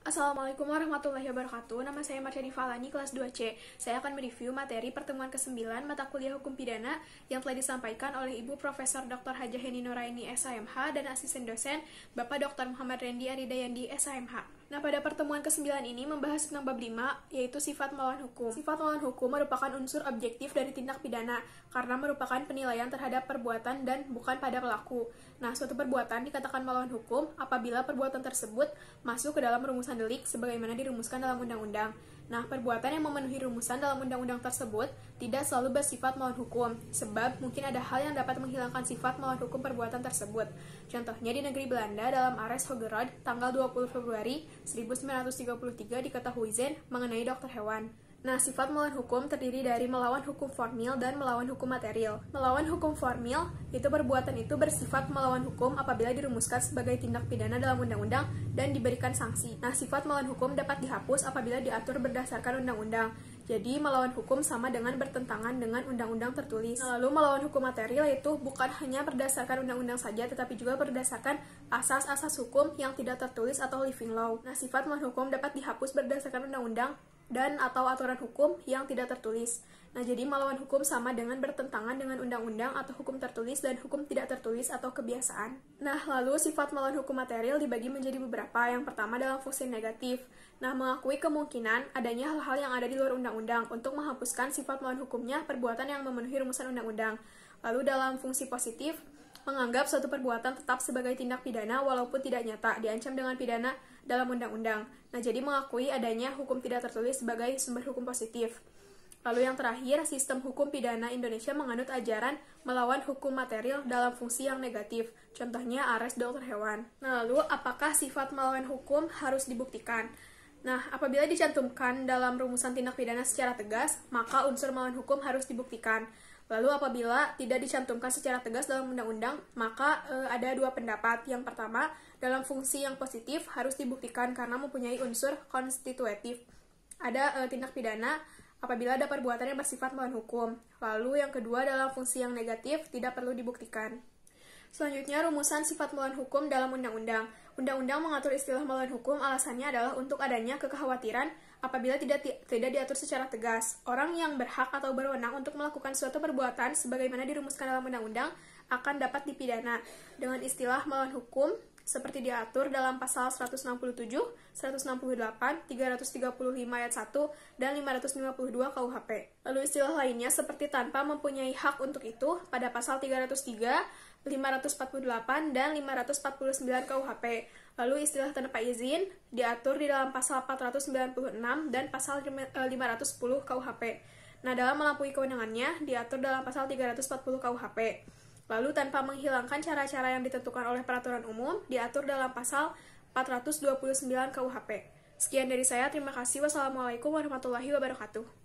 Assalamualaikum warahmatullahi wabarakatuh. Nama saya Marsyadi Falani, kelas 2C. Saya akan mereview materi pertemuan ke-9 mata kuliah Hukum Pidana yang telah disampaikan oleh Ibu Profesor Dr. Hajah Heni Nuraini, SHMH, dan asisten dosen Bapak Dr. Muhammad Rendi Aridayandi, SHMH. Nah, pada pertemuan ke-9 ini membahas tentang bab 5, yaitu sifat melawan hukum. Sifat melawan hukum merupakan unsur objektif dari tindak pidana, karena merupakan penilaian terhadap perbuatan dan bukan pada pelaku. Nah, suatu perbuatan dikatakan melawan hukum apabila perbuatan tersebut masuk ke dalam rumusan delik sebagaimana dirumuskan dalam undang-undang. Nah, perbuatan yang memenuhi rumusan dalam undang-undang tersebut tidak selalu bersifat melawan hukum, sebab mungkin ada hal yang dapat menghilangkan sifat melawan hukum perbuatan tersebut. Contohnya di negeri Belanda dalam Arrest Hogerud tanggal 20 Februari 1933 diketahui Zen mengenai dokter hewan. Nah, sifat melawan hukum terdiri dari melawan hukum formil dan melawan hukum material. Melawan hukum formil, itu perbuatan itu bersifat melawan hukum apabila dirumuskan sebagai tindak pidana dalam undang-undang dan diberikan sanksi. Nah, sifat melawan hukum dapat dihapus apabila diatur berdasarkan undang-undang. Jadi, melawan hukum sama dengan bertentangan dengan undang-undang tertulis. Nah, lalu melawan hukum material itu bukan hanya berdasarkan undang-undang saja, tetapi juga berdasarkan asas-asas hukum yang tidak tertulis atau living law. Nah, sifat melawan hukum dapat dihapus berdasarkan undang-undang dan atau aturan hukum yang tidak tertulis. Nah, jadi melawan hukum sama dengan bertentangan dengan undang-undang atau hukum tertulis dan hukum tidak tertulis atau kebiasaan. Nah, lalu sifat melawan hukum material dibagi menjadi beberapa. Yang pertama dalam fungsi negatif. Nah, mengakui kemungkinan adanya hal-hal yang ada di luar undang-undang untuk menghapuskan sifat melawan hukumnya perbuatan yang memenuhi rumusan undang-undang. Lalu dalam fungsi positif, menganggap suatu perbuatan tetap sebagai tindak pidana walaupun tidak nyata, diancam dengan pidana dalam undang-undang. Nah, jadi mengakui adanya hukum tidak tertulis sebagai sumber hukum positif. Lalu yang terakhir, sistem hukum pidana Indonesia menganut ajaran melawan hukum material dalam fungsi yang negatif. Contohnya arrest dokter hewan. Nah, lalu apakah sifat melawan hukum harus dibuktikan? Nah, apabila dicantumkan dalam rumusan tindak pidana secara tegas, maka unsur melawan hukum harus dibuktikan. Lalu apabila tidak dicantumkan secara tegas dalam undang-undang, maka ada dua pendapat. Yang pertama, dalam fungsi yang positif harus dibuktikan karena mempunyai unsur konstitutif. Ada tindak pidana apabila ada perbuatan yang bersifat melawan hukum. Lalu yang kedua, dalam fungsi yang negatif tidak perlu dibuktikan. Selanjutnya, rumusan sifat melawan hukum dalam undang-undang. Undang-undang mengatur istilah melawan hukum, alasannya adalah untuk adanya kekhawatiran apabila tidak diatur secara tegas. Orang yang berhak atau berwenang untuk melakukan suatu perbuatan sebagaimana dirumuskan dalam undang-undang akan dapat dipidana dengan istilah melawan hukum seperti diatur dalam pasal 167, 168, 335 ayat 1, dan 552 KUHP. Lalu istilah lainnya seperti tanpa mempunyai hak untuk itu pada pasal 303, 548, dan 549 KUHP. Lalu istilah tanpa izin diatur di dalam pasal 496 dan pasal 510 KUHP. Nah, dalam melampaui kewenangannya diatur dalam pasal 340 KUHP. Lalu tanpa menghilangkan cara-cara yang ditentukan oleh peraturan umum diatur dalam pasal 429 KUHP. Sekian dari saya, terima kasih. Wassalamualaikum warahmatullahi wabarakatuh.